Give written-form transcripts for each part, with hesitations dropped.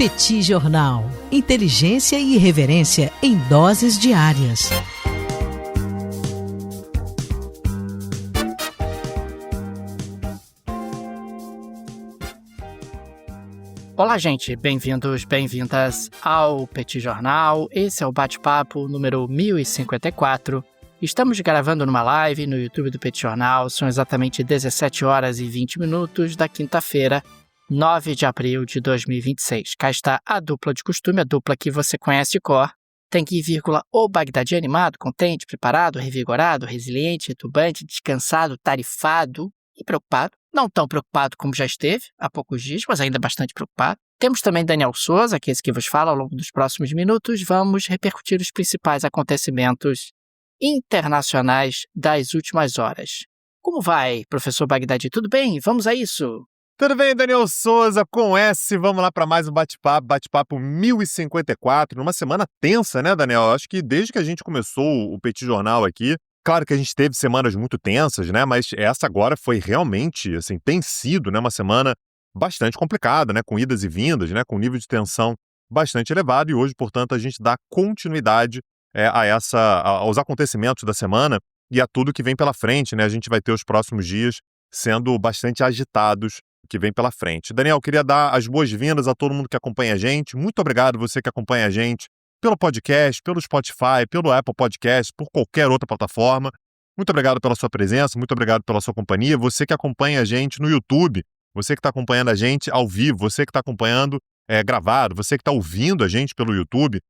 Petit Jornal. Inteligência e irreverência em doses diárias. Olá, gente. Bem-vindos, bem-vindas ao Petit Jornal. Esse é o bate-papo número 1054. Estamos gravando numa live no YouTube do Petit Jornal. São exatamente 17 horas e 20 minutos da quinta-feira, 9 de abril de 2026. Cá está a dupla de costume, a dupla que você conhece de cor. Tem que ir, vírgula, o Bagdadi animado, contente, preparado, revigorado, resiliente, retubante, descansado, tarifado e preocupado. Não tão preocupado como já esteve há poucos dias, mas ainda bastante preocupado. Temos também Daniel Souza, que é esse que vos fala. Ao longo dos próximos minutos, vamos repercutir os principais acontecimentos internacionais das últimas horas. Como vai, professor Bagdadi? Tudo bem? Vamos a isso? Tudo bem, Daniel Souza, com S. Vamos lá para mais um bate-papo 1054, numa semana tensa, né, Daniel? Acho que desde que a gente começou o Petit Jornal aqui, claro que a gente teve semanas muito tensas, né, mas essa agora foi realmente, assim, tem sido, né, uma semana bastante complicada, né, com idas e vindas, né, com nível de tensão bastante elevado, e hoje, portanto, a gente dá continuidade aos acontecimentos da semana e a tudo que vem pela frente, né? A gente vai ter os próximos dias sendo bastante agitados que vem pela frente. Daniel, queria dar as boas-vindas a todo mundo que acompanha a gente. Muito obrigado você que acompanha a gente pelo podcast, pelo Spotify, pelo Apple Podcast, por qualquer outra plataforma. Muito obrigado pela sua presença, muito obrigado pela sua companhia. Você que acompanha a gente no YouTube, você que está acompanhando a gente ao vivo, você que está acompanhando gravado, você que está ouvindo a gente pelo YouTube,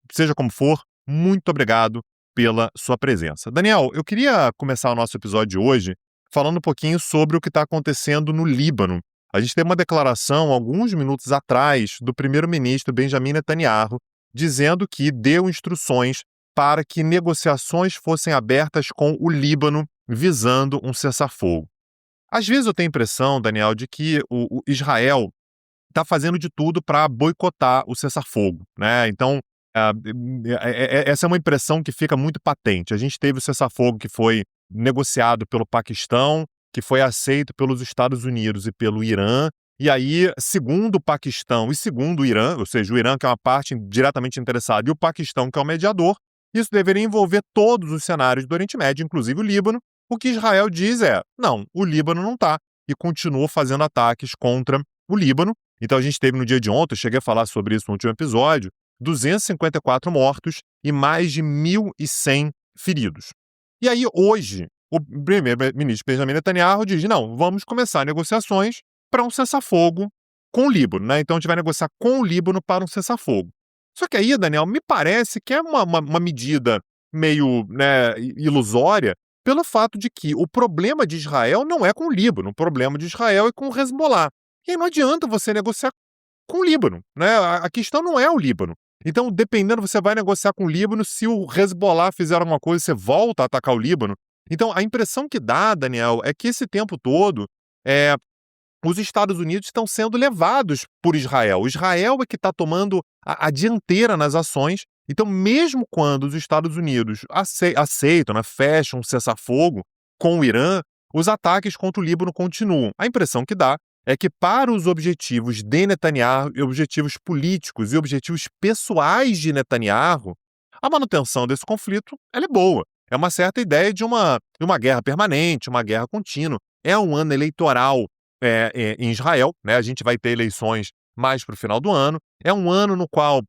seja como for, muito obrigado pela sua presença. Daniel, eu queria começar o nosso episódio de hoje falando um pouquinho sobre o que está acontecendo no Líbano. A gente teve uma declaração, alguns minutos atrás, do primeiro-ministro Benjamin Netanyahu, dizendo que deu instruções para que negociações fossem abertas com o Líbano, visando um cessar-fogo. Às vezes eu tenho a impressão, Daniel, de que o Israel está fazendo de tudo para boicotar o cessar-fogo, né? Então, essa é uma impressão que fica muito patente. A gente teve o cessar-fogo que foi negociado pelo Paquistão, que foi aceito pelos Estados Unidos e pelo Irã, e aí, segundo o Paquistão e segundo o Irã, ou seja, o Irã que é uma parte diretamente interessada e o Paquistão que é o mediador, isso deveria envolver todos os cenários do Oriente Médio, inclusive o Líbano. O que Israel diz não, o Líbano não está, e continua fazendo ataques contra o Líbano. Então a gente teve no dia de ontem, eu cheguei a falar sobre isso no último episódio, 254 mortos e mais de 1.100 feridos. E aí, hoje, o primeiro-ministro Benjamin Netanyahu diz, não, vamos começar negociações para um cessar-fogo com o Líbano, né? Então, a gente vai negociar com o Líbano para um cessar-fogo. Só que aí, Daniel, me parece que é uma medida meio, né, ilusória, pelo fato de que o problema de Israel não é com o Líbano, o problema de Israel é com o Hezbollah. E aí não adianta você negociar com o Líbano, né? A questão não é o Líbano. Então, dependendo, você vai negociar com o Líbano, se o Hezbollah fizer alguma coisa, você volta a atacar o Líbano. Então, a impressão que dá, Daniel, é que esse tempo todo, os Estados Unidos estão sendo levados por Israel. Israel é que está tomando a dianteira nas ações. Então, mesmo quando os Estados Unidos aceitam, né, fecham um cessar-fogo com o Irã, os ataques contra o Líbano continuam. A impressão que dá é que para os objetivos de Netanyahu, objetivos políticos e objetivos pessoais de Netanyahu, a manutenção desse conflito ela é boa. É uma certa ideia de uma guerra permanente, uma guerra contínua. É um ano eleitoral em Israel, né? A gente vai ter eleições mais para o final do ano. É um ano no qual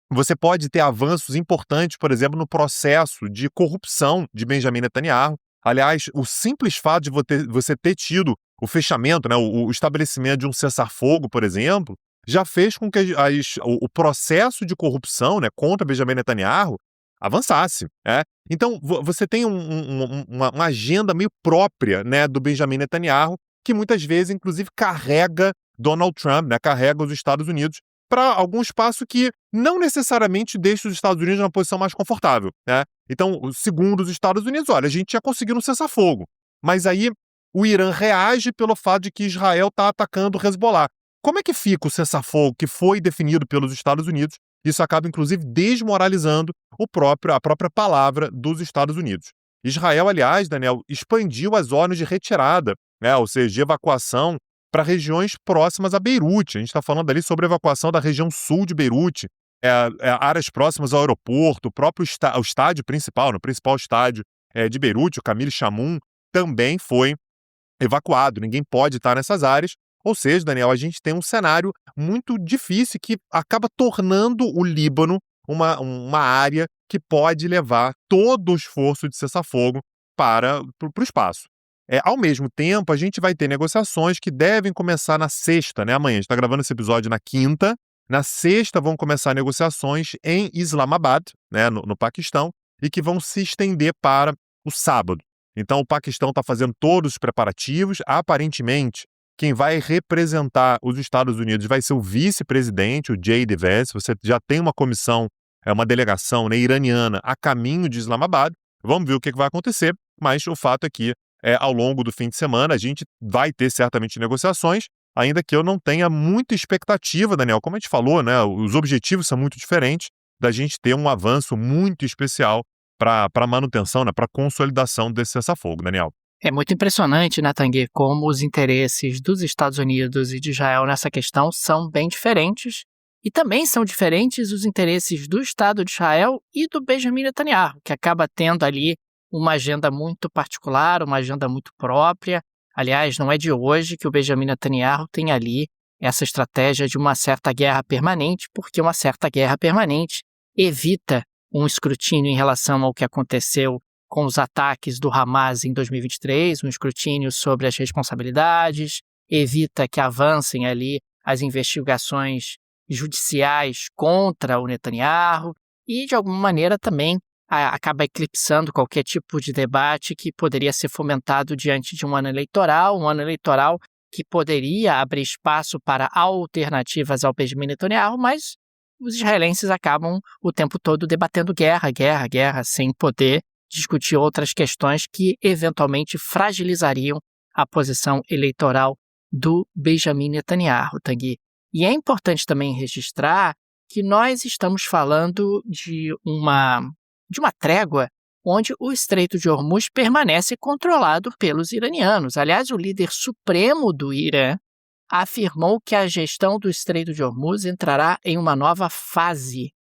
você pode ter avanços importantes, por exemplo, no processo de corrupção de Benjamin Netanyahu. Aliás, o simples fato de você ter tido o fechamento, né, o estabelecimento de um cessar-fogo, por exemplo, já fez com que o processo de corrupção, né, contra Benjamin Netanyahu avançasse. Né? Então, você tem uma agenda meio própria, né, do Benjamin Netanyahu, que muitas vezes, inclusive, carrega Donald Trump, né, carrega os Estados Unidos para algum espaço que não necessariamente deixa os Estados Unidos numa posição mais confortável. Né? Então, segundo os Estados Unidos, olha, a gente já conseguiu um cessar-fogo, mas aí o Irã reage pelo fato de que Israel está atacando o Hezbollah. Como é que fica o cessar-fogo que foi definido pelos Estados Unidos? Isso acaba, inclusive, desmoralizando a própria palavra dos Estados Unidos. Israel, aliás, Daniel, expandiu as zonas de retirada, né, ou seja, de evacuação para regiões próximas a Beirute. A gente está falando ali sobre a evacuação da região sul de Beirute, áreas próximas ao aeroporto, o próprio o estádio principal, no principal estádio de Beirute, o Camille Chamoun, também foi evacuado. Ninguém pode estar nessas áreas. Ou seja, Daniel, a gente tem um cenário muito difícil que acaba tornando o Líbano uma área que pode levar todo o esforço de cessar-fogo para o espaço. Ao mesmo tempo, a gente vai ter negociações que devem começar na sexta, né? Amanhã, a gente está gravando esse episódio na quinta. Na sexta vão começar negociações em Islamabad, né, no Paquistão, e que vão se estender para o sábado. Então, o Paquistão está fazendo todos os preparativos. Aparentemente, quem vai representar os Estados Unidos vai ser o vice-presidente, o J.D. Vance. Você já tem uma comissão, uma delegação, né, iraniana a caminho de Islamabad. Vamos ver o que vai acontecer, mas o fato é que ao longo do fim de semana a gente vai ter certamente negociações, ainda que eu não tenha muita expectativa, Daniel. Como a gente falou, né, os objetivos são muito diferentes, da gente ter um avanço muito especial para a manutenção, né, para a consolidação desse cessar-fogo, Daniel. É muito impressionante, né, Tanguy, como os interesses dos Estados Unidos e de Israel nessa questão são bem diferentes, e também são diferentes os interesses do Estado de Israel e do Benjamin Netanyahu, que acaba tendo ali uma agenda muito particular, uma agenda muito própria. Aliás, não é de hoje que o Benjamin Netanyahu tem ali essa estratégia de uma certa guerra permanente, porque uma certa guerra permanente evita um escrutínio em relação ao que aconteceu com os ataques do Hamas em 2023, um escrutínio sobre as responsabilidades, evita que avancem ali as investigações judiciais contra o Netanyahu e, de alguma maneira, também acaba eclipsando qualquer tipo de debate que poderia ser fomentado diante de um ano eleitoral que poderia abrir espaço para alternativas ao Benjamin Netanyahu, mas os israelenses acabam o tempo todo debatendo guerra, sem poder discutir outras questões que eventualmente fragilizariam a posição eleitoral do Benjamin Netanyahu, Tanguy. E é importante também registrar que nós estamos falando de uma trégua onde o Estreito de Hormuz permanece controlado pelos iranianos. Aliás, o líder supremo do Irã afirmou que a gestão do Estreito de Hormuz entrará em uma nova fase.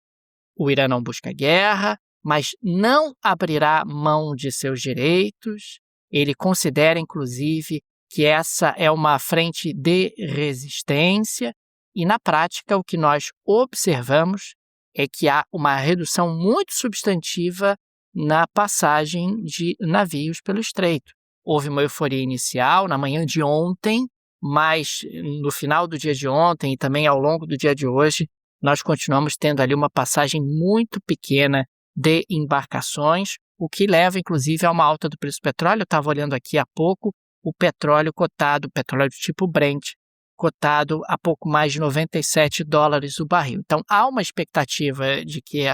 O Irã não busca guerra, mas não abrirá mão de seus direitos. Ele considera, inclusive, que essa é uma frente de resistência e, na prática, o que nós observamos é que há uma redução muito substantiva na passagem de navios pelo estreito. Houve uma euforia inicial na manhã de ontem, mas no final do dia de ontem e também ao longo do dia de hoje, nós continuamos tendo ali uma passagem muito pequena de embarcações, o que leva, inclusive, a uma alta do preço do petróleo. Eu estava olhando aqui há pouco o petróleo cotado, petróleo do tipo Brent, cotado a pouco mais de $97 o barril. Então, há uma expectativa de que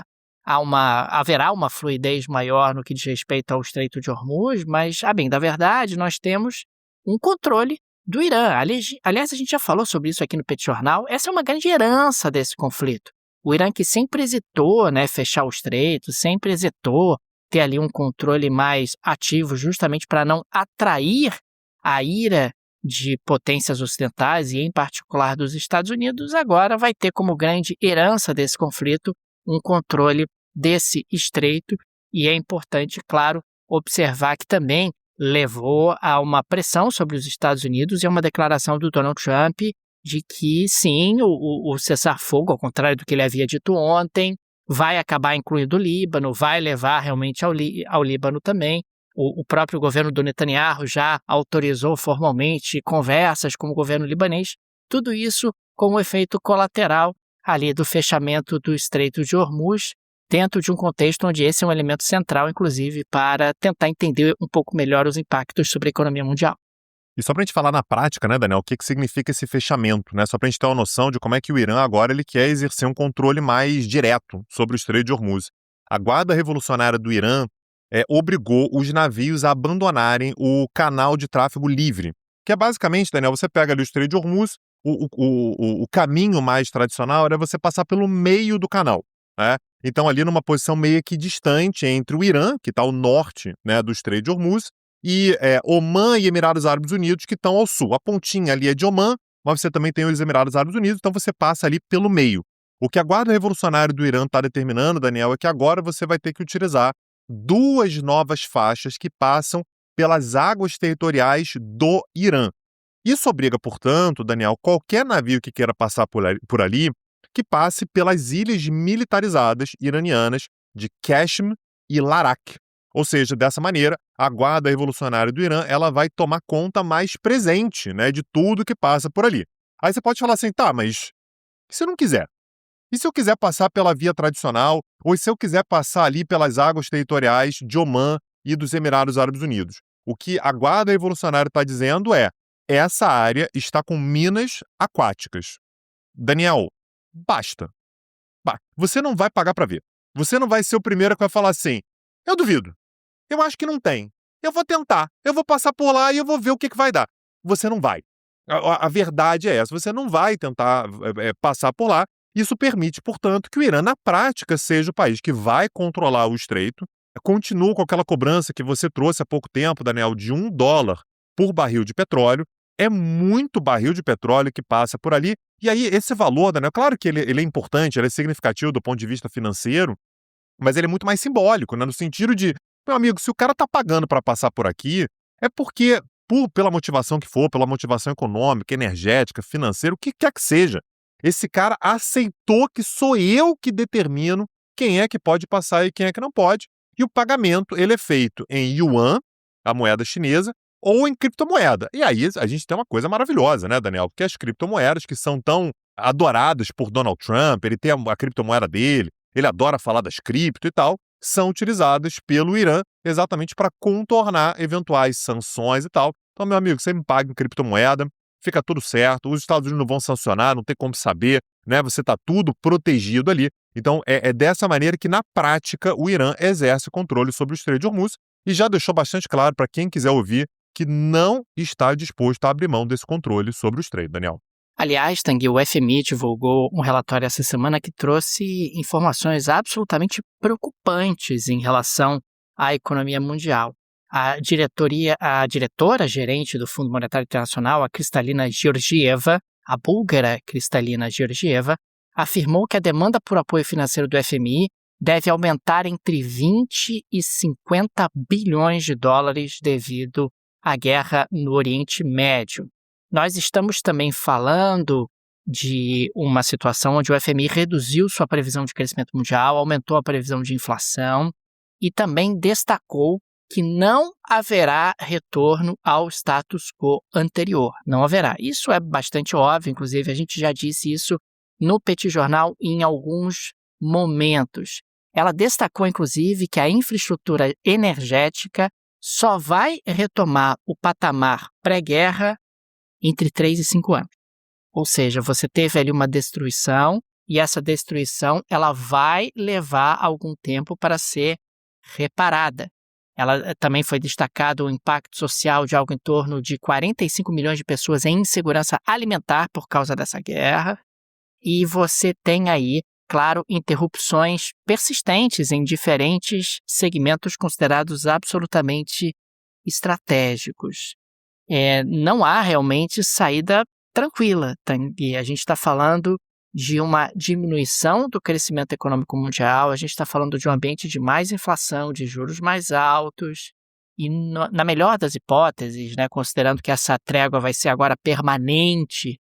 haverá uma fluidez maior no que diz respeito ao Estreito de Hormuz, mas, a bem da verdade, nós temos um controle do Irã. Aliás, a gente já falou sobre isso aqui no Petit Jornal. Essa é uma grande herança desse conflito. O Irã, que sempre hesitou, fechar o estreito, sempre hesitou ter ali um controle mais ativo, justamente para não atrair a ira de potências ocidentais e, em particular, dos Estados Unidos, agora vai ter como grande herança desse conflito um controle desse estreito. E é importante, claro, observar que também levou a uma pressão sobre os Estados Unidos e a uma declaração do Donald Trump de que, sim, o cessar-fogo, ao contrário do que ele havia dito ontem, vai acabar incluindo o Líbano, vai levar realmente ao Líbano também. O próprio governo do Netanyahu já autorizou formalmente conversas com o governo libanês, tudo isso como efeito colateral ali do fechamento do Estreito de Hormuz, dentro de um contexto onde esse é um elemento central, inclusive, para tentar entender um pouco melhor os impactos sobre a economia mundial. E só para a gente falar na prática, né, Daniel, o que significa esse fechamento, né? Só para a gente ter uma noção de como é que o Irã agora ele quer exercer um controle mais direto sobre o Estreito de Hormuz. A Guarda Revolucionária do Irã obrigou os navios a abandonarem o canal de tráfego livre, que é basicamente, Daniel, você pega ali o Estreito de Hormuz, o caminho mais tradicional era você passar pelo meio do canal, né? Então ali numa posição meio que distante entre o Irã, que está ao norte, né, do Estreito de Hormuz, e Omã e Emirados Árabes Unidos, que estão ao sul. A pontinha ali é de Omã, mas você também tem os Emirados Árabes Unidos, então você passa ali pelo meio. O que a Guarda Revolucionária do Irã está determinando, Daniel, é que agora você vai ter que utilizar 2 novas faixas que passam pelas águas territoriais do Irã. Isso obriga, portanto, Daniel, qualquer navio que queira passar por ali, que passe pelas ilhas militarizadas iranianas de Qashm e Larak. Ou seja, dessa maneira, a Guarda Revolucionária do Irã ela vai tomar conta mais presente, né, de tudo que passa por ali. Aí você pode falar assim, tá, mas e se eu não quiser? E se eu quiser passar pela via tradicional, ou se eu quiser passar ali pelas águas territoriais de Omã e dos Emirados Árabes Unidos? O que a Guarda Revolucionária está dizendo é, essa área está com minas aquáticas. Daniel, basta. Você não vai pagar para ver. Você não vai ser o primeiro que vai falar assim, eu duvido. Eu acho que não tem. Eu vou tentar. Eu vou passar por lá e eu vou ver o que vai dar. Você não vai. A verdade é essa. Você não vai tentar passar por lá. Isso permite, portanto, que o Irã, na prática, seja o país que vai controlar o estreito. Continua com aquela cobrança que você trouxe há pouco tempo, Daniel, de $1 por barril de petróleo. É muito barril de petróleo que passa por ali. E aí, esse valor, Daniel, claro que ele é importante, ele é significativo do ponto de vista financeiro, mas ele é muito mais simbólico, né? No sentido de, meu amigo, se o cara tá pagando para passar por aqui, é porque, pela motivação que for, pela motivação econômica, energética, financeira, o que quer que seja, esse cara aceitou que sou eu que determino quem é que pode passar e quem é que não pode. E o pagamento, ele é feito em yuan, a moeda chinesa, ou em criptomoeda. E aí a gente tem uma coisa maravilhosa, né, Daniel? Porque as criptomoedas que são tão adoradas por Donald Trump, ele tem a criptomoeda dele, ele adora falar das cripto e tal, são utilizadas pelo Irã exatamente para contornar eventuais sanções e tal. Então, meu amigo, você me paga em criptomoeda, fica tudo certo, os Estados Unidos não vão sancionar, não tem como saber, né? Você está tudo protegido ali. Então, é dessa maneira que, na prática, o Irã exerce controle sobre o Estreito de Hormuz e já deixou bastante claro para quem quiser ouvir que não está disposto a abrir mão desse controle sobre o Estreito, Daniel. Aliás, Tanguy, o FMI divulgou um relatório essa semana que trouxe informações absolutamente preocupantes em relação à economia mundial. A diretora-gerente do Fundo Monetário Internacional, a Kristalina Georgieva, a búlgara Kristalina Georgieva, afirmou que a demanda por apoio financeiro do FMI deve aumentar entre 20 e 50 bilhões de dólares devido à guerra no Oriente Médio. Nós estamos também falando de uma situação onde o FMI reduziu sua previsão de crescimento mundial, aumentou a previsão de inflação e também destacou que não haverá retorno ao status quo anterior. Não haverá. Isso é bastante óbvio, inclusive a gente já disse isso no Petit Jornal em alguns momentos. Ela destacou, inclusive, que a infraestrutura energética só vai retomar o patamar pré-guerra entre 3 e 5 anos. Ou seja, você teve ali uma destruição e essa destruição ela vai levar algum tempo para ser reparada. Ela também foi destacado o impacto social de algo em torno de 45 milhões de pessoas em insegurança alimentar por causa dessa guerra. E você tem aí, claro, interrupções persistentes em diferentes segmentos considerados absolutamente estratégicos. Não há realmente saída tranquila. E a gente está falando de uma diminuição do crescimento econômico mundial, a gente está falando de um ambiente de mais inflação, de juros mais altos, e na melhor das hipóteses, né, considerando que essa trégua vai ser agora permanente,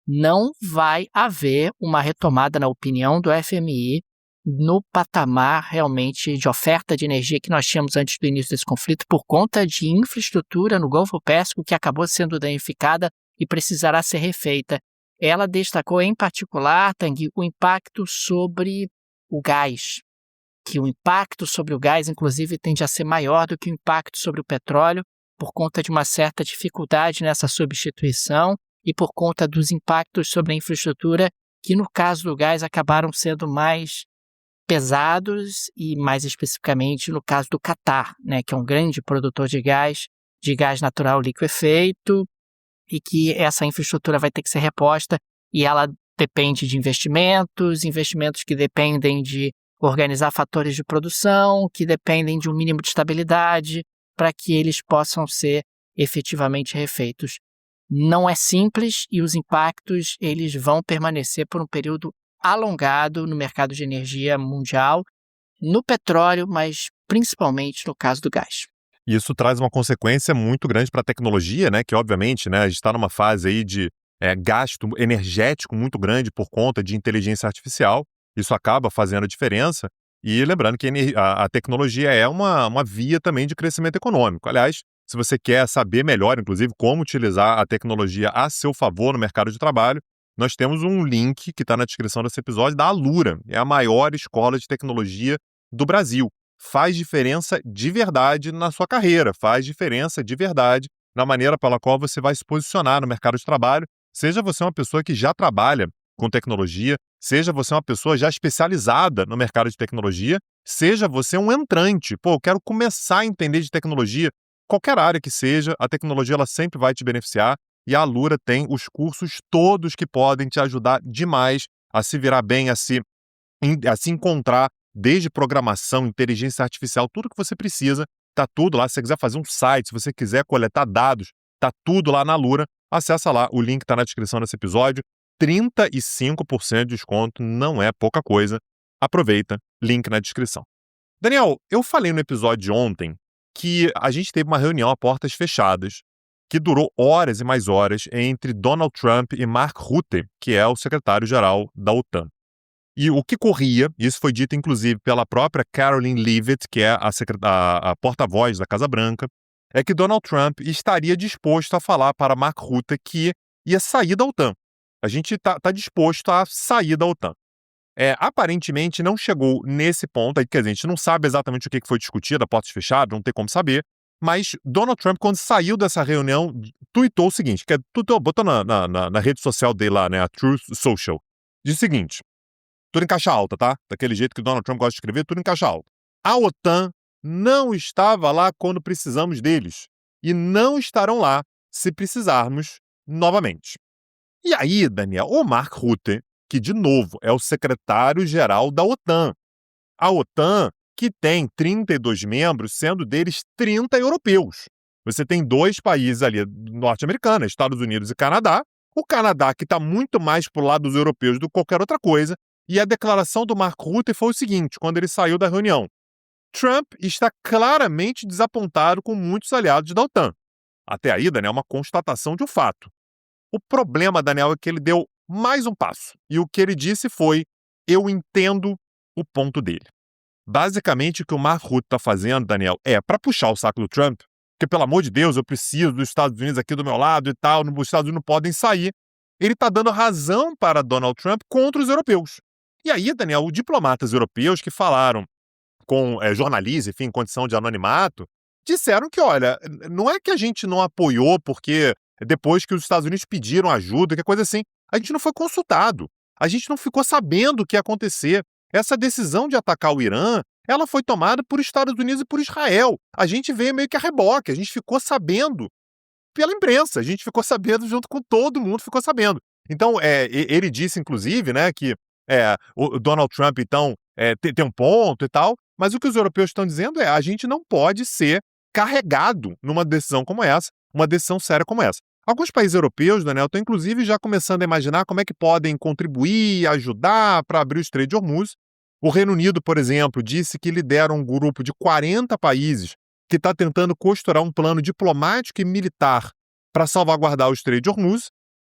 não vai haver uma retomada, na opinião do FMI, no patamar realmente de oferta de energia que nós tínhamos antes do início desse conflito por conta de infraestrutura no Golfo Pérsico que acabou sendo danificada e precisará ser refeita. Ela destacou em particular, Tanguy, o impacto sobre o gás, que o impacto sobre o gás, inclusive, tende a ser maior do que o impacto sobre o petróleo por conta de uma certa dificuldade nessa substituição e por conta dos impactos sobre a infraestrutura que, no caso do gás, acabaram sendo mais pesados e, mais especificamente, no caso do Catar, né, que é um grande produtor de gás natural liquefeito, e que essa infraestrutura vai ter que ser reposta e ela depende de investimentos que dependem de organizar fatores de produção, que dependem de um mínimo de estabilidade. para que eles possam ser efetivamente refeitos. Não é simples e os impactos eles vão permanecer por um período alongado no mercado de energia mundial, no petróleo, mas principalmente no caso do gás. E isso traz uma consequência muito grande para a tecnologia, né? Que obviamente, né, a gente está numa fase aí de gasto energético muito grande por conta de inteligência artificial. Isso acaba fazendo a diferença. E lembrando que a tecnologia é uma via também de crescimento econômico. Aliás, se você quer saber melhor, inclusive, como utilizar a tecnologia a seu favor no mercado de trabalho, nós temos um link que está na descrição desse episódio da Alura. É a maior escola de tecnologia do Brasil. Faz diferença de verdade na sua carreira, faz diferença de verdade na maneira pela qual você vai se posicionar no mercado de trabalho, seja você uma pessoa que já trabalha com tecnologia, seja você uma pessoa já especializada no mercado de tecnologia, seja você um entrante. Pô, eu quero começar a entender de tecnologia, qualquer área que seja, a tecnologia ela sempre vai te beneficiar e a Alura tem os cursos todos que podem te ajudar demais a se virar bem, a se encontrar, desde programação, inteligência artificial, tudo que você precisa, tá tudo lá. Se você quiser fazer um site, se você quiser coletar dados, tá tudo lá na Alura. Acessa lá, o link tá na descrição desse episódio. 35% de desconto, não é pouca coisa. Aproveita, link na descrição. Daniel, eu falei no episódio de ontem que a gente teve uma reunião a portas fechadas que durou horas e mais horas entre Donald Trump e Mark Rutte, que é o secretário-geral da OTAN. E o que corria, isso foi dito inclusive pela própria Karoline Leavitt, que é a porta-voz da Casa Branca, é que Donald Trump estaria disposto a falar para Mark Rutte que ia sair da OTAN. A gente está disposto a sair da OTAN. Aparentemente não chegou nesse ponto, quer dizer, a gente não sabe exatamente o que foi discutido a portas fechadas, não tem como saber, mas Donald Trump, quando saiu dessa reunião, tuitou o seguinte, botou na rede social dele lá, né, a Truth Social, diz o seguinte: tudo em caixa alta, tá? Daquele jeito que o Donald Trump gosta de escrever, tudo em caixa alta. A OTAN não estava lá quando precisamos deles e não estarão lá se precisarmos novamente. E aí, Daniel, o Mark Rutte, que de novo é o secretário-geral da OTAN. A OTAN, que tem 32 membros, sendo deles 30 europeus. Você tem 2 países ali norte-americanos, Estados Unidos e Canadá. O Canadá, que está muito mais pro lado dos europeus do que qualquer outra coisa. E a declaração do Mark Rutte foi o seguinte, quando ele saiu da reunião: Trump está claramente desapontado com muitos aliados da OTAN. Até aí, Daniel, é uma constatação de um fato. O problema, Daniel, é que ele deu mais um passo. E o que ele disse foi: eu entendo o ponto dele. Basicamente, o que o Mark Rutte está fazendo, Daniel, é para puxar o saco do Trump, porque, pelo amor de Deus, eu preciso dos Estados Unidos aqui do meu lado e tal, os Estados Unidos não podem sair. Ele está dando razão para Donald Trump contra os europeus. E aí, Daniel, os diplomatas europeus que falaram com jornalistas, enfim, em condição de anonimato, disseram que, olha, não é que a gente não apoiou porque depois que os Estados Unidos pediram ajuda, que coisa assim, a gente não foi consultado, a gente não ficou sabendo o que ia acontecer. Essa decisão de atacar o Irã, ela foi tomada por Estados Unidos e por Israel. A gente veio meio que a reboque, a gente ficou sabendo pela imprensa, a gente ficou sabendo junto com todo mundo, ficou sabendo. Então, ele disse, inclusive, né, que o Donald Trump, então, tem um ponto e tal, mas o que os europeus estão dizendo a gente não pode ser carregado numa decisão como essa, uma decisão séria como essa. Alguns países europeus, Daniel, estão inclusive já começando a imaginar como é que podem contribuir, ajudar para abrir o Estreito de Hormuz. O Reino Unido, por exemplo, disse que lidera um grupo de 40 países que está tentando costurar um plano diplomático e militar para salvaguardar o Estreito de Hormuz.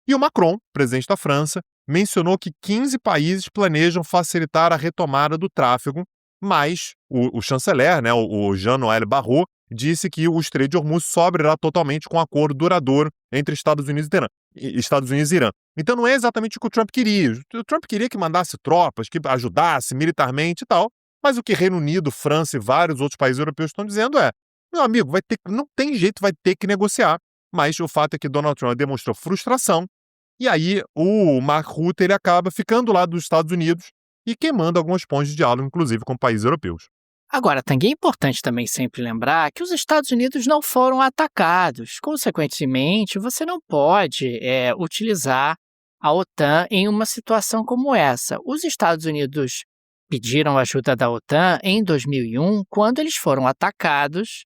E o Macron, presidente da França, mencionou que 15 países planejam facilitar a retomada do tráfego, mas o chanceler, né, o Jean-Noël Barrot, disse que o Estreito de Hormuz só abrirá totalmente com um acordo duradouro entre Estados Unidos e Irã. Então não é exatamente o que o Trump queria. O Trump queria que mandasse tropas, que ajudasse militarmente e tal, mas o que Reino Unido, França e vários outros países europeus estão dizendo meu amigo, não tem jeito, vai ter que negociar. Mas o fato é que Donald Trump demonstrou frustração, e aí o Mark Rutte ele acaba ficando lá dos Estados Unidos e queimando algumas pontes de diálogo, inclusive com países europeus. Agora, também é importante também sempre lembrar que os Estados Unidos não foram atacados. Consequentemente, você não pode utilizar a OTAN em uma situação como essa. Os Estados Unidos pediram ajuda da OTAN em 2001, quando eles foram atacados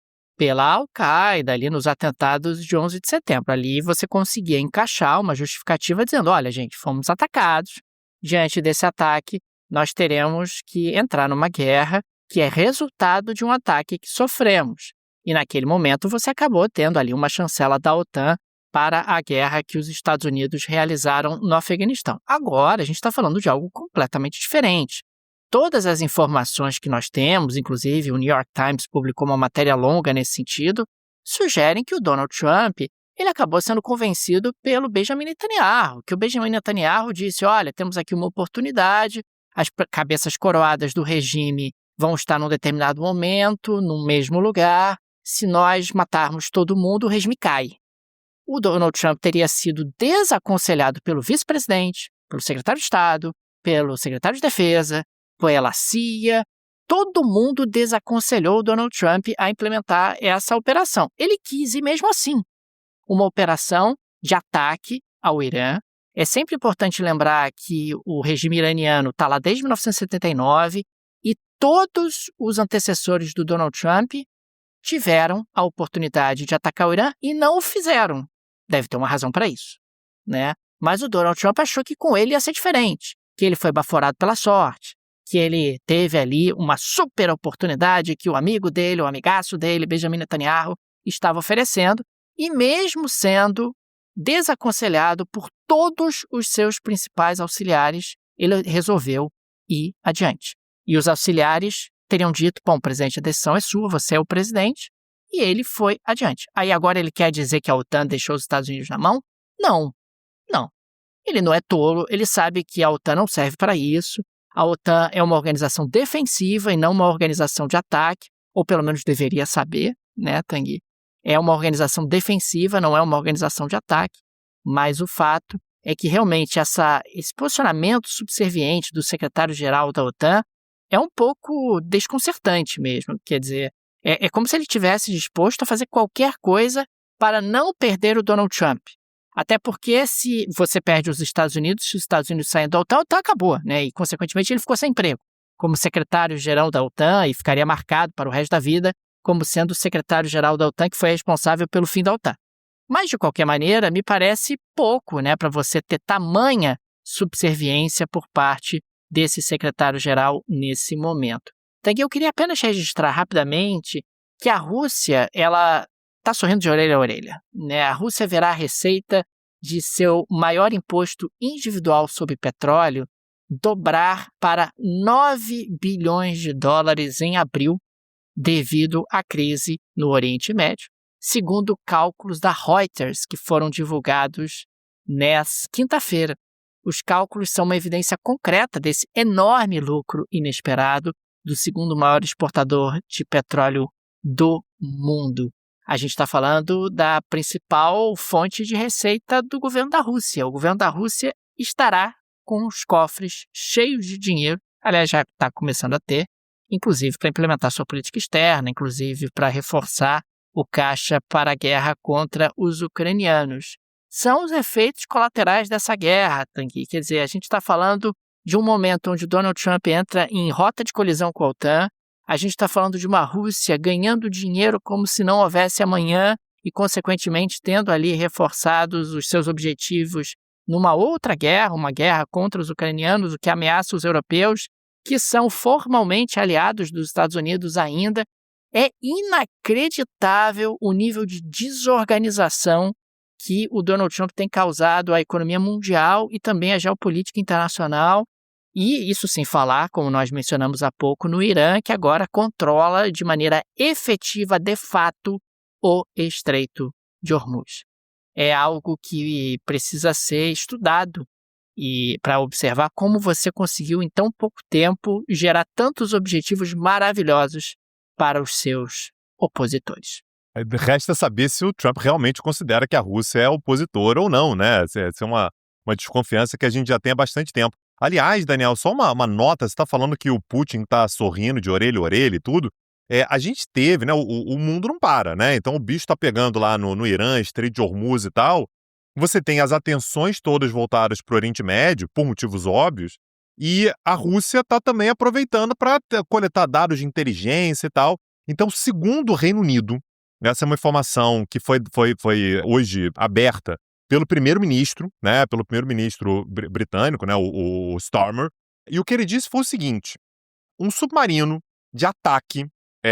pela Al-Qaeda ali nos atentados de 11 de setembro. Ali você conseguia encaixar uma justificativa dizendo, olha, gente, fomos atacados. Diante desse ataque, nós teremos que entrar numa guerra que é resultado de um ataque que sofremos. E naquele momento você acabou tendo ali uma chancela da OTAN para a guerra que os Estados Unidos realizaram no Afeganistão. Agora a gente está falando de algo completamente diferente. Todas as informações que nós temos, inclusive o New York Times publicou uma matéria longa nesse sentido, sugerem que o Donald Trump ele acabou sendo convencido pelo Benjamin Netanyahu, que o Benjamin Netanyahu disse, olha, temos aqui uma oportunidade, as cabeças coroadas do regime vão estar num determinado momento, no mesmo lugar, se nós matarmos todo mundo, o regime cai. O Donald Trump teria sido desaconselhado pelo vice-presidente, pelo secretário de Estado, pelo secretário de Defesa, pela CIA, todo mundo desaconselhou o Donald Trump a implementar essa operação. Ele quis ir mesmo assim. Uma operação de ataque ao Irã. É sempre importante lembrar que o regime iraniano está lá desde 1979 e todos os antecessores do Donald Trump tiveram a oportunidade de atacar o Irã e não o fizeram. Deve ter uma razão para isso, né? Mas o Donald Trump achou que com ele ia ser diferente, que ele foi baforado pela sorte, que ele teve ali uma super oportunidade que o amigo dele, o amigaço dele, Benjamin Netanyahu, estava oferecendo, e mesmo sendo desaconselhado por todos os seus principais auxiliares, ele resolveu ir adiante. E os auxiliares teriam dito, bom, presidente, a decisão é sua, você é o presidente, e ele foi adiante. Aí agora ele quer dizer que a OTAN deixou os Estados Unidos na mão? Não. Ele não é tolo, ele sabe que a OTAN não serve para isso. A OTAN é uma organização defensiva e não uma organização de ataque, ou pelo menos deveria saber, né, Tanguy? É uma organização defensiva, não é uma organização de ataque, mas o fato é que realmente esse posicionamento subserviente do secretário-geral da OTAN é um pouco desconcertante mesmo. Quer dizer, é como se ele estivesse disposto a fazer qualquer coisa para não perder o Donald Trump. Até porque se você perde os Estados Unidos, se os Estados Unidos saem da OTAN, a OTAN acabou, né? E, consequentemente, ele ficou sem emprego como secretário-geral da OTAN e ficaria marcado para o resto da vida como sendo o secretário-geral da OTAN que foi responsável pelo fim da OTAN. Mas, de qualquer maneira, me parece pouco, né, para você ter tamanha subserviência por parte desse secretário-geral nesse momento. Então, eu queria apenas registrar rapidamente que a Rússia, ela está sorrindo de orelha a orelha, né? A Rússia verá a receita de seu maior imposto individual sobre petróleo dobrar para 9 bilhões de dólares em abril, devido à crise no Oriente Médio, segundo cálculos da Reuters que foram divulgados nesta quinta-feira. Os cálculos são uma evidência concreta desse enorme lucro inesperado do segundo maior exportador de petróleo do mundo. A gente está falando da principal fonte de receita do governo da Rússia. O governo da Rússia estará com os cofres cheios de dinheiro, aliás, já está começando a ter, inclusive para implementar sua política externa, inclusive para reforçar o caixa para a guerra contra os ucranianos. São os efeitos colaterais dessa guerra, Tanguy. Quer dizer, a gente está falando de um momento onde Donald Trump entra em rota de colisão com a OTAN, a gente está falando de uma Rússia ganhando dinheiro como se não houvesse amanhã e, consequentemente, tendo ali reforçados os seus objetivos numa outra guerra, uma guerra contra os ucranianos, o que ameaça os europeus, que são formalmente aliados dos Estados Unidos ainda. É inacreditável o nível de desorganização que o Donald Trump tem causado à economia mundial e também à geopolítica internacional. E isso sem falar, como nós mencionamos há pouco, no Irã, que agora controla de maneira efetiva, de fato, o Estreito de Hormuz. É algo que precisa ser estudado e para observar como você conseguiu, em tão pouco tempo, gerar tantos objetivos maravilhosos para os seus opositores. Resta saber se o Trump realmente considera que a Rússia é opositora ou não, né? Essa é uma desconfiança que a gente já tem há bastante tempo. Aliás, Daniel, só uma nota, você está falando que o Putin está sorrindo de orelha a orelha e tudo. A gente teve, né? O mundo não para, né? Então o bicho está pegando lá no Irã, Estreito de Hormuz e tal. Você tem as atenções todas voltadas para o Oriente Médio, por motivos óbvios, e a Rússia está também aproveitando para coletar dados de inteligência e tal. Então, segundo o Reino Unido, Essa é uma informação que foi hoje aberta pelo primeiro-ministro, né, pelo primeiro-ministro britânico, né, o Starmer, e o que ele disse foi o seguinte: um submarino de ataque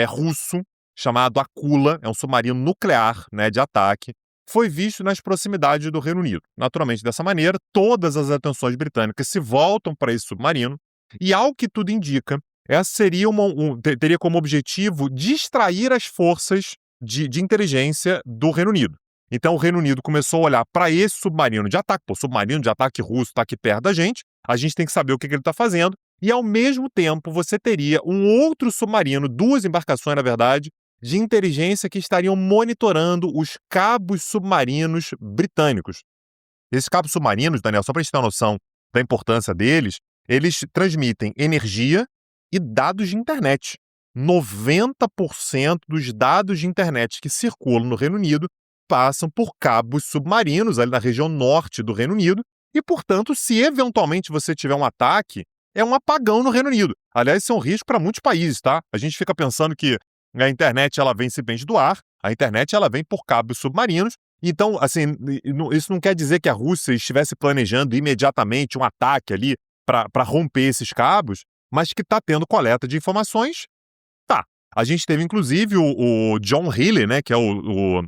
russo, chamado Akula, é um submarino nuclear, né, de ataque, foi visto nas proximidades do Reino Unido. Naturalmente, dessa maneira, todas as atenções britânicas se voltam para esse submarino e, ao que tudo indica, essa seria teria como objetivo distrair as forças de inteligência do Reino Unido. Então, o Reino Unido começou a olhar para esse submarino de ataque. Pô, submarino de ataque russo está aqui perto da gente, a gente tem que saber o que ele está fazendo. E, ao mesmo tempo, você teria um outro submarino, duas embarcações, na verdade, de inteligência que estariam monitorando os cabos submarinos britânicos. Esses cabos submarinos, Daniel, só para a gente ter uma noção da importância deles, eles transmitem energia e dados de internet. 90% dos dados de internet que circulam no Reino Unido passam por cabos submarinos ali na região norte do Reino Unido e, portanto, se eventualmente você tiver um ataque, é um apagão no Reino Unido. Aliás, isso é um risco para muitos países, tá? A gente fica pensando que a internet ela vem simplesmente do ar, a internet ela vem por cabos submarinos. Então, assim, isso não quer dizer que a Rússia estivesse planejando imediatamente um ataque ali para romper esses cabos, mas que está tendo coleta de informações. Tá. A gente teve, inclusive, o John Healey, né, que é o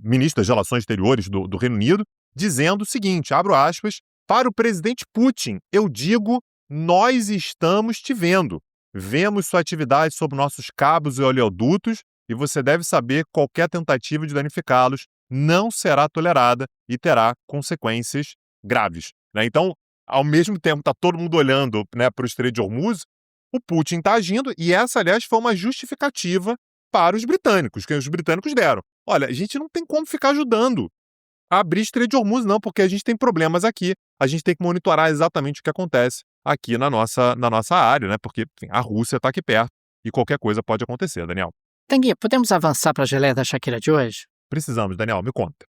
ministro das Relações Exteriores do Reino Unido, dizendo o seguinte, abro aspas, para o presidente Putin, eu digo, nós estamos te vendo. Vemos sua atividade sobre nossos cabos e oleodutos e você deve saber que qualquer tentativa de danificá-los não será tolerada e terá consequências graves. Né? Então, ao mesmo tempo está todo mundo olhando, né, para o Estreito de Hormuz, o Putin está agindo e essa, aliás, foi uma justificativa para os britânicos, que os britânicos deram. Olha, a gente não tem como ficar ajudando a abrir Estreito de Hormuz, não, porque a gente tem problemas aqui, a gente tem que monitorar exatamente o que acontece aqui na nossa área, né? Porque enfim, a Rússia está aqui perto e qualquer coisa pode acontecer, Daniel. Tanguy, podemos avançar para a geleia da Shakira de hoje? Precisamos, Daniel, me conta.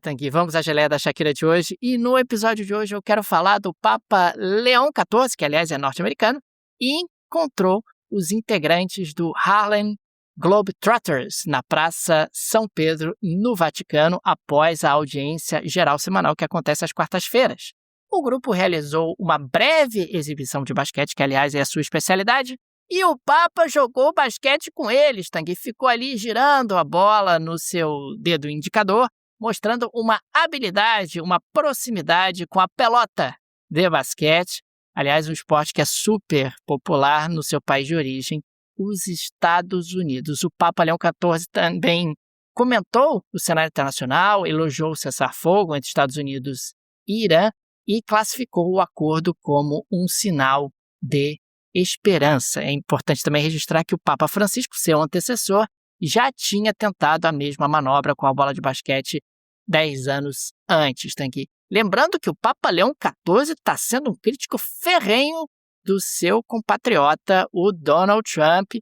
Tanguy, vamos à geleia da Shakira de hoje. E no episódio de hoje eu quero falar do Papa Leão XIV, que aliás é norte-americano, e encontrou os integrantes do Harlem Globetrotters na Praça São Pedro, no Vaticano, após a audiência geral semanal que acontece às quartas-feiras. O grupo realizou uma breve exibição de basquete, que aliás é a sua especialidade, e o Papa jogou basquete com eles, Tanguy. Ficou ali girando a bola no seu dedo indicador, mostrando uma habilidade, uma proximidade com a pelota de basquete. Aliás, um esporte que é super popular no seu país de origem, os Estados Unidos. O Papa Leão XIV também comentou o cenário internacional, elogiou o cessar-fogo entre Estados Unidos e Irã e classificou o acordo como um sinal de esperança. É importante também registrar que o Papa Francisco, seu antecessor, já tinha tentado a mesma manobra com a bola de basquete 10 anos antes, Tanguy. Lembrando que o Papa Leão XIV está sendo um crítico ferrenho do seu compatriota, o Donald Trump,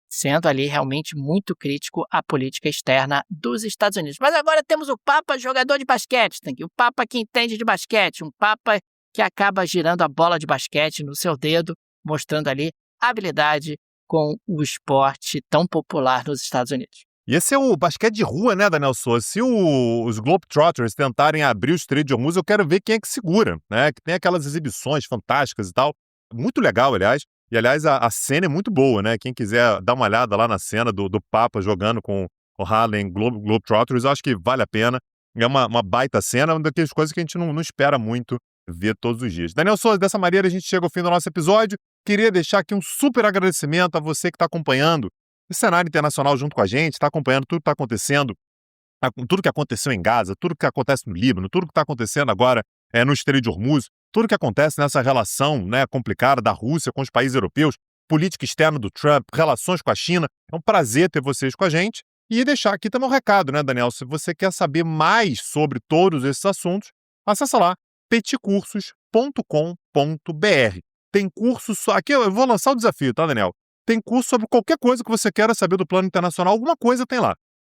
sendo ali realmente muito crítico à política externa dos Estados Unidos. Mas agora temos o Papa jogador de basquete, Tanguy. O Papa que entende de basquete, um Papa que acaba girando a bola de basquete no seu dedo, mostrando ali habilidade com o esporte tão popular nos Estados Unidos. E esse é o basquete de rua, né, Daniel Souza? Se os Globetrotters tentarem abrir o Estreito de Hormuz, eu quero ver quem é que segura, né? Que tem aquelas exibições fantásticas e tal. Muito legal, aliás. E, aliás, a cena é muito boa, né? Quem quiser dar uma olhada lá na cena do Papa jogando com o Harlem Globetrotters, eu acho que vale a pena. É uma baita cena, uma daquelas coisas que a gente não espera muito ver todos os dias. Daniel Souza, dessa maneira a gente chega ao fim do nosso episódio. Queria deixar aqui um super agradecimento a você que está acompanhando o cenário internacional junto com a gente, está acompanhando tudo que está acontecendo, tudo que aconteceu em Gaza, tudo que acontece no Líbano, tudo que está acontecendo agora no Estreito de Hormuz, tudo que acontece nessa relação, né, complicada da Rússia com os países europeus, política externa do Trump, relações com a China. É um prazer ter vocês com a gente. E deixar aqui também um recado, né, Daniel? Se você quer saber mais sobre todos esses assuntos, acessa lá peticursos.com.br. Tem curso só... Aqui eu vou lançar o desafio, tá, Daniel? Tem curso sobre qualquer coisa que você queira saber do plano internacional, alguma coisa tem lá.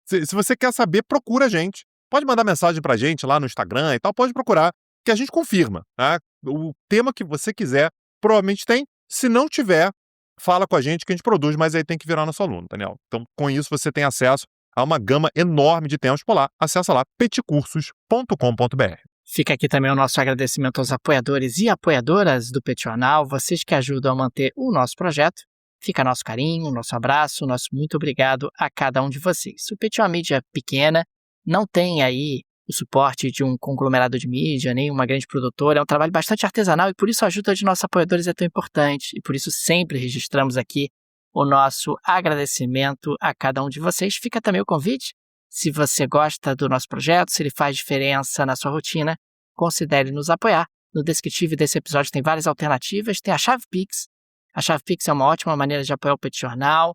Se você quer saber, procura a gente. Pode mandar mensagem pra gente lá no Instagram e tal, pode procurar, que a gente confirma, tá? O tema que você quiser, provavelmente tem. Se não tiver, fala com a gente que a gente produz, mas aí tem que virar nosso aluno, Daniel. Então, com isso, você tem acesso a uma gama enorme de temas por lá. Acessa lá, petcursos.com.br. Fica aqui também o nosso agradecimento aos apoiadores e apoiadoras do Pet Jornal, vocês que ajudam a manter o nosso projeto. Fica nosso carinho, nosso abraço, nosso muito obrigado a cada um de vocês. O Pet é uma mídia pequena, não tem aí o suporte de um conglomerado de mídia, nem uma grande produtora, é um trabalho bastante artesanal e por isso a ajuda de nossos apoiadores é tão importante e por isso sempre registramos aqui o nosso agradecimento a cada um de vocês. Fica também o convite, se você gosta do nosso projeto, se ele faz diferença na sua rotina, considere nos apoiar. No descritivo desse episódio tem várias alternativas, tem a Chave Pix. A Chave Pix é uma ótima maneira de apoiar o Pet Jornal.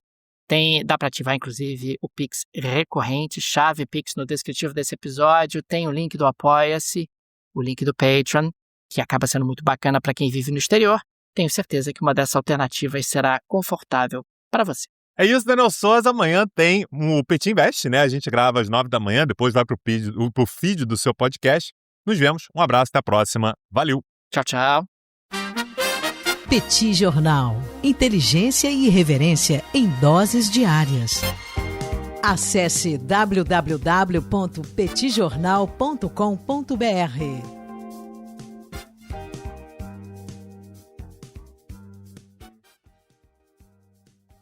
Dá para ativar, inclusive, o Pix recorrente, Chave Pix no descritivo desse episódio. Tem o link do Apoia-se, o link do Patreon, que acaba sendo muito bacana para quem vive no exterior. Tenho certeza que uma dessas alternativas será confortável para você. É isso, Daniel Souza. Amanhã tem o Pet Invest, né? A gente grava às 9 da manhã, depois vai pro feed do seu podcast. Nos vemos. Um abraço, até a próxima. Valeu. Tchau, tchau. Petit Jornal. Inteligência e irreverência em doses diárias. Acesse www.petijornal.com.br.